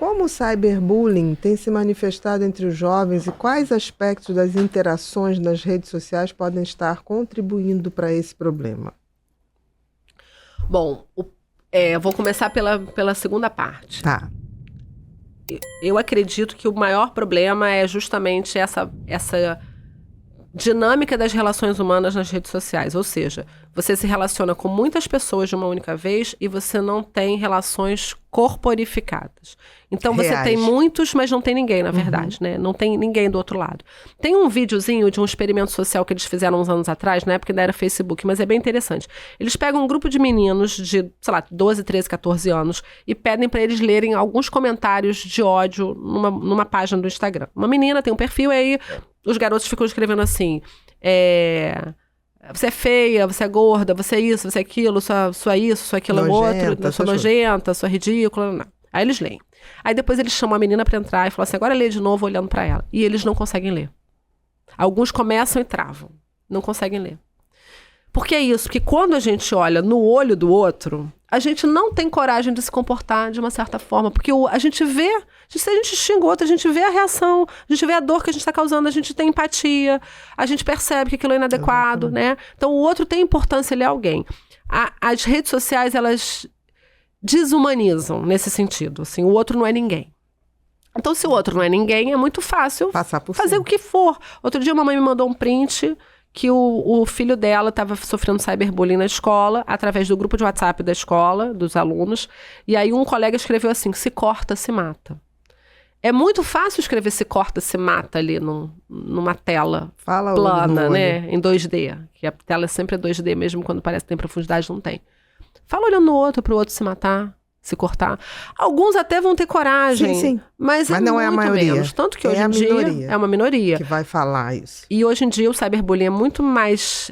Como o cyberbullying tem se manifestado entre os jovens e quais aspectos das interações nas redes sociais podem estar contribuindo para esse problema? Bom, vou começar pela segunda parte. Tá. Eu acredito que o maior problema é justamente essa dinâmica das relações humanas nas redes sociais. Ou seja, você se relaciona com muitas pessoas de uma única vez e você não tem relações corporificadas. Então você Reais. tem muitos, mas não tem ninguém, na verdade, né? Não tem ninguém do outro lado. Tem um videozinho de um experimento social que eles fizeram uns anos atrás, na época ainda era Facebook, mas é bem interessante. Eles pegam um grupo de meninos de, sei lá, 12, 13, 14 anos e pedem para eles lerem alguns comentários de ódio numa página do Instagram. Uma menina tem um perfil e aí os garotos ficam escrevendo assim, você é feia, você é gorda, você é isso, você é aquilo, sua isso, sua aquilo, outro, sua nojenta, sua ridícula, não. Aí eles leem. Aí depois eles chamam a menina pra entrar e falam assim, agora lê de novo olhando pra ela. E eles não conseguem ler. Alguns começam e travam. Não conseguem ler. Porque é isso, que quando a gente olha no olho do outro, a gente não tem coragem de se comportar de uma certa forma. Porque a gente vê, se a gente xinga o outro, a gente vê a reação, a gente vê a dor que a gente está causando, a gente tem empatia, a gente percebe que aquilo é inadequado, né? Então o outro tem importância, ele é alguém. As redes sociais, elas desumanizam nesse sentido, assim, o outro não é ninguém. Então, se o outro não é ninguém, é muito fácil fazer o que for. Outro dia, a mamãe me mandou um print que o filho dela estava sofrendo cyberbullying na escola, através do grupo de WhatsApp da escola, dos alunos, e aí um colega escreveu assim, se corta, se mata. É muito fácil escrever se corta, se mata ali numa tela plana, né, em 2D, que a tela sempre é 2D, mesmo quando parece que tem profundidade, não tem. Fala olhando no outro para o outro se matar, se cortar. Alguns até vão ter coragem, sim. Mas não é a maioria. Menos. Tanto que hoje em dia é uma minoria. Que vai falar isso. E hoje em dia o cyberbullying é muito mais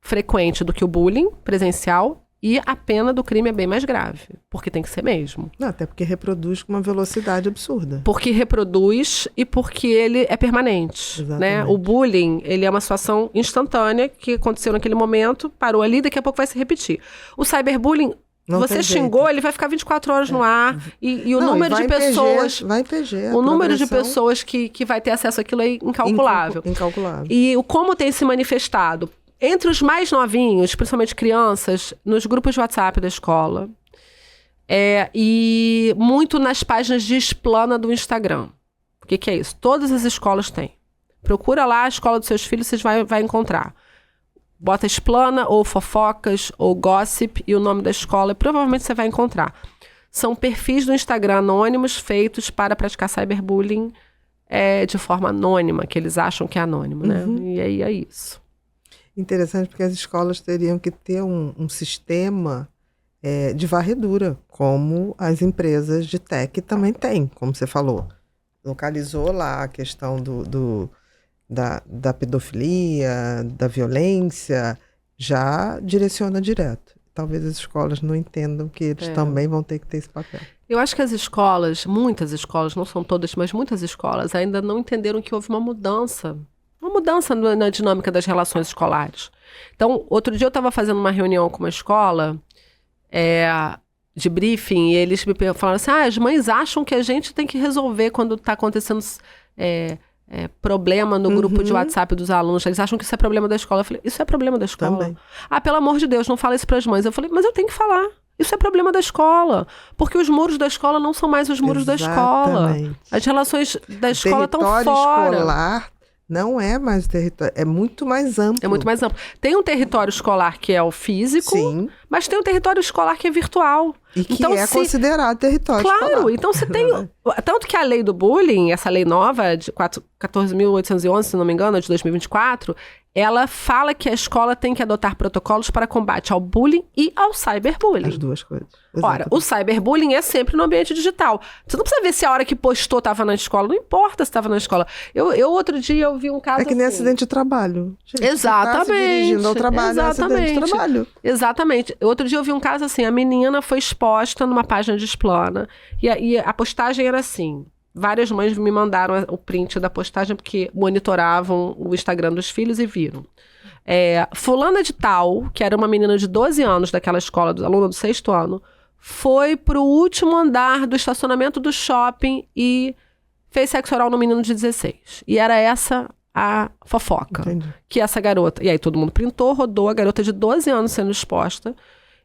frequente do que o bullying presencial e a pena do crime é bem mais grave, porque tem que ser mesmo. Não, até porque reproduz com uma velocidade absurda. Porque reproduz e porque ele é permanente. Né? O bullying, ele é uma situação instantânea que aconteceu naquele momento, parou ali, daqui a pouco vai se repetir. O cyberbullying, você xingou, ele vai ficar 24 horas no ar e o número de pessoas... Vai PG, o número de pessoas que vai ter acesso àquilo é incalculável. Incalculável. E como tem se manifestado? Entre os mais novinhos, principalmente crianças, nos grupos de WhatsApp da escola, e muito nas páginas de explana do Instagram. O que é isso? Todas as escolas têm. Procura lá a escola dos seus filhos, vocês vai encontrar. Bota explana, ou fofocas, ou gossip, e o nome da escola, e provavelmente você vai encontrar. São perfis do Instagram anônimos feitos para praticar cyberbullying de forma anônima, que eles acham que é anônimo, né? E aí é isso. Interessante, porque as escolas teriam que ter um sistema de varredura, como as empresas de tech também têm, como você falou. Localizou lá a questão da pedofilia, da violência, já direciona direto. Talvez as escolas não entendam que eles também vão ter que ter esse papel. Eu acho que as escolas, muitas escolas, não são todas, mas muitas escolas ainda não entenderam que houve uma mudança na dinâmica das relações escolares. Então, outro dia eu estava fazendo uma reunião com uma escola de briefing e eles me falaram assim, as mães acham que a gente tem que resolver quando está acontecendo problema no grupo de WhatsApp dos alunos. Eles acham que isso é problema da escola. Eu falei, isso é problema da escola? Também. Pelo amor de Deus, não fala isso para as mães. Eu falei, mas eu tenho que falar. Isso é problema da escola. Porque os muros da escola não são mais os muros da escola. As relações da escola estão fora. O território escolar não é mais território, é muito mais amplo. É muito mais amplo. Tem um território escolar que é o físico, mas tem um território escolar que é virtual. E que então, considerado território escolar. Claro, então você tem... Tanto que a lei do bullying, essa lei nova, de 14.811, se não me engano, de 2024, ela fala que a escola tem que adotar protocolos para combate ao bullying e ao cyberbullying. As duas coisas. Exatamente. Ora, o cyberbullying é sempre no ambiente digital. Você não precisa ver se a hora que postou estava na escola. Não importa se estava na escola. Eu outro dia eu vi um caso que nem acidente de trabalho. Gente, exatamente. Você tá se dirigindo ao trabalho, acidente de trabalho. Exatamente. Outro dia eu vi um caso assim, a menina foi exposta numa página de explana e a postagem era assim... Várias mães me mandaram o print da postagem porque monitoravam o Instagram dos filhos e viram. Fulana de tal, que era uma menina de 12 anos daquela escola, aluna do 6º ano, foi pro último andar do estacionamento do shopping e fez sexo oral no menino de 16. E era essa a fofoca. Entendi. Que essa garota... E aí todo mundo printou, rodou, a garota de 12 anos sendo exposta.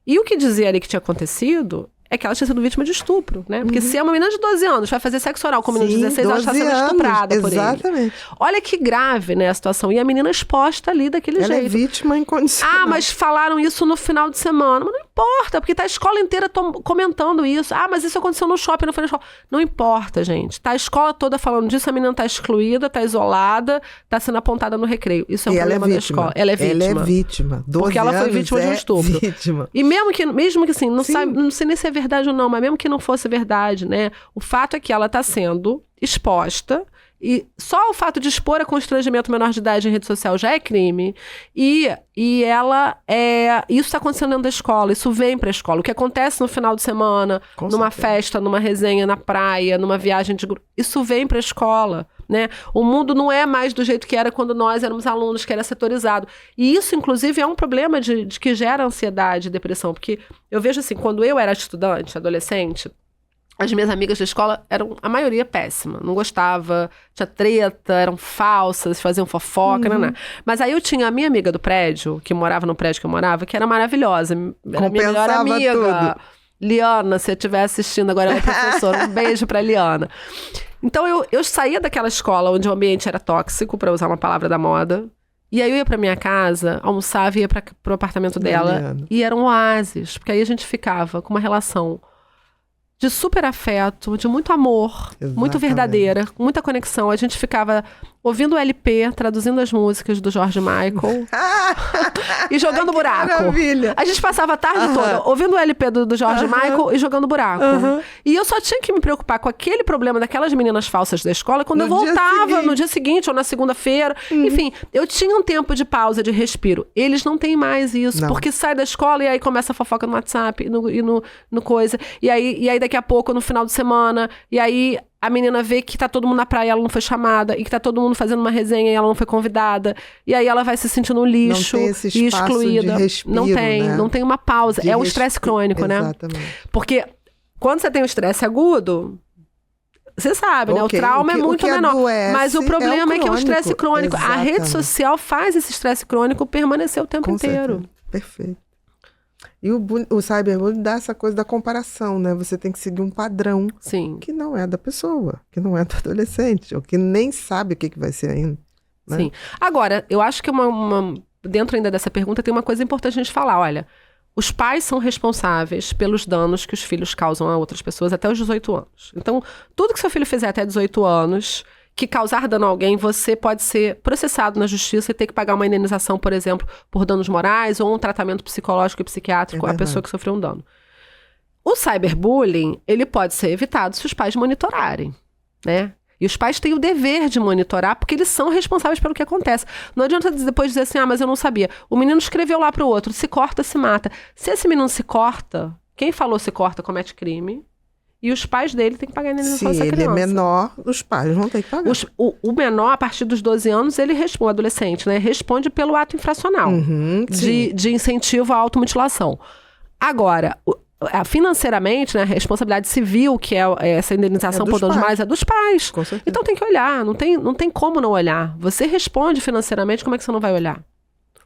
E o que dizia ali que tinha acontecido é que ela tinha sido vítima de estupro, né? Porque se é uma menina de 12 anos vai fazer sexo oral com uma menina de 16, ela está sendo estuprada por ele. Exatamente. Olha que grave, né, a situação. E a menina exposta ali daquele jeito. Ela é vítima incondicional. Ah, mas falaram isso no final de semana. Mas não importa, porque tá a escola inteira comentando isso. Ah, mas isso aconteceu no shopping, não foi na escola. Não importa, gente. Tá a escola toda falando disso, a menina tá excluída, tá isolada, tá sendo apontada no recreio. Isso é um problema da escola. Ela é vítima. Ela é vítima. 12 porque ela foi vítima de um estupro. Vítima. E mesmo que assim, não sei nem se é verdade ou não, mas mesmo que não fosse verdade, né? O fato é que ela tá sendo exposta. E só o fato de expor a constrangimento menor de idade em rede social já é crime. E ela isso está acontecendo dentro da escola, isso vem para a escola. O que acontece no final de semana, numa festa, numa resenha na praia, numa viagem de grupo, isso vem para a escola. Né? O mundo não é mais do jeito que era quando nós éramos alunos, que era setorizado. E isso, inclusive, é um problema de que gera ansiedade e depressão. Porque eu vejo assim, quando eu era estudante, adolescente, as minhas amigas da escola eram, a maioria, péssima. Não gostava, tinha treta, eram falsas, faziam fofoca, Mas aí eu tinha a minha amiga do prédio, que morava no prédio que eu morava, que era maravilhosa. Era minha melhor amiga. Tudo. Liana, se eu estiver assistindo agora, ela é professora. Um beijo pra Liana. Então eu saía daquela escola onde o ambiente era tóxico, pra usar uma palavra da moda. E aí eu ia pra minha casa, almoçava e ia pro apartamento dela. Liana. E era um oásis, porque aí a gente ficava com uma relação de super afeto, de muito amor, muito verdadeira, com muita conexão. A gente ficava ouvindo o LP, traduzindo as músicas do George Michael e jogando buraco. Maravilha. A gente passava a tarde toda ouvindo o LP do George Michael e jogando buraco. E eu só tinha que me preocupar com aquele problema daquelas meninas falsas da escola quando eu voltava no dia seguinte ou na segunda-feira. Enfim, eu tinha um tempo de pausa, de respiro. Eles não têm mais isso, porque sai da escola e aí começa a fofoca no WhatsApp e no coisa. E aí daqui a pouco, no final de semana, e aí a menina vê que tá todo mundo na praia e ela não foi chamada, e que tá todo mundo fazendo uma resenha e ela não foi convidada, e aí ela vai se sentindo um lixo e excluída. De respiro, não tem uma pausa. É um estresse crônico, né? Exatamente. Porque quando você tem um estresse agudo, você sabe, né? O trauma é muito menor. Mas o problema é que é um estresse crônico. Exatamente. A rede social faz esse estresse crônico permanecer o tempo inteiro. Certeza. Perfeito. E o cyberbullying dá essa coisa da comparação, né? Você tem que seguir um padrão que não é da pessoa, que não é do adolescente, ou que nem sabe o que vai ser ainda. Né? Sim. Agora, eu acho que dentro ainda dessa pergunta tem uma coisa importante a gente falar. Olha, os pais são responsáveis pelos danos que os filhos causam a outras pessoas até os 18 anos. Então, tudo que seu filho fizer até 18 anos... que causar dano a alguém, você pode ser processado na justiça e ter que pagar uma indenização, por exemplo, por danos morais ou um tratamento psicológico e psiquiátrico à pessoa que sofreu um dano. O cyberbullying, ele pode ser evitado se os pais monitorarem, né? E os pais têm o dever de monitorar, porque eles são responsáveis pelo que acontece. Não adianta depois dizer assim, mas eu não sabia. O menino escreveu lá pro outro, se corta, se mata. Se esse menino se corta, quem falou se corta comete crime. E os pais dele têm que pagar a indenização dessa criança. Se ele é menor, os pais vão ter que pagar. O menor, a partir dos 12 anos, ele responde, o adolescente, né? Responde pelo ato infracional de incentivo à automutilação. Agora, financeiramente, né, a responsabilidade civil, que é essa indenização por danos morais, é dos pais. Então tem que olhar, não tem como não olhar. Você responde financeiramente, como é que você não vai olhar?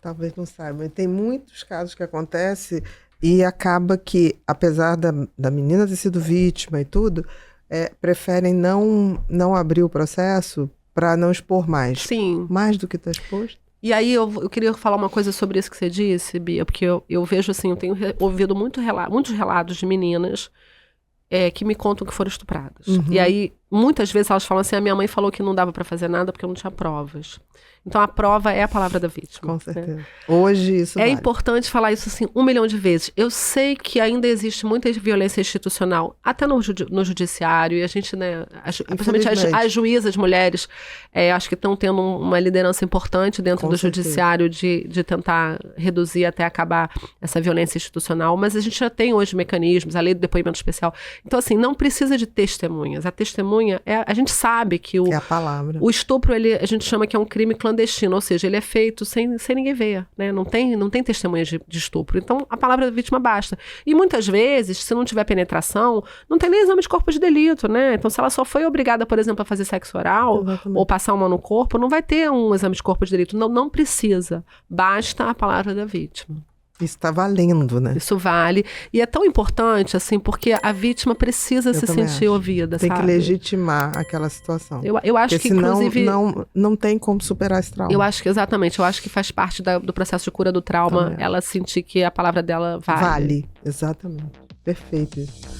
Talvez não saiba. Tem muitos casos que acontecem... E acaba que, apesar da menina ter sido vítima e tudo, preferem não abrir o processo para não expor mais. Sim. Mais do que está exposto. E aí eu queria falar uma coisa sobre isso que você disse, Bia, porque eu vejo assim, eu tenho ouvido muitos relatos de meninas que me contam que foram estupradas. E aí, muitas vezes elas falam assim, a minha mãe falou que não dava para fazer nada porque eu não tinha provas. Então, a prova é a palavra da vítima. Com certeza. Né? Hoje isso vale. Importante falar isso assim 1 milhão de vezes. Eu sei que ainda existe muita violência institucional, até no judiciário, e a gente, né, principalmente as juízas mulheres, acho que estão tendo uma liderança importante dentro do judiciário de tentar reduzir até acabar essa violência institucional, mas a gente já tem hoje mecanismos, a lei do depoimento especial. Então, assim, não precisa de testemunhas. A testemunha testemunha, a gente sabe que É a palavra. o estupro, a gente chama que é um crime clandestino, ou seja, ele é feito sem ninguém ver, né? Não tem testemunhas de estupro. Então, a palavra da vítima basta. E muitas vezes, se não tiver penetração, não tem nem exame de corpo de delito, né? Então, se ela só foi obrigada, por exemplo, a fazer sexo oral, ou passar uma no corpo, não vai ter um exame de corpo de delito. Não precisa. Basta a palavra da vítima. Isso está valendo, né? Isso vale. E é tão importante, assim, porque a vítima precisa se sentir ouvida, Tem sabe? que legitimar aquela situação. Eu acho porque que, senão, inclusive... não tem como superar esse trauma. Eu acho que, exatamente, eu acho que faz parte do processo de cura do trauma, ela sentir que a palavra dela vale. Vale, exatamente. Perfeito isso.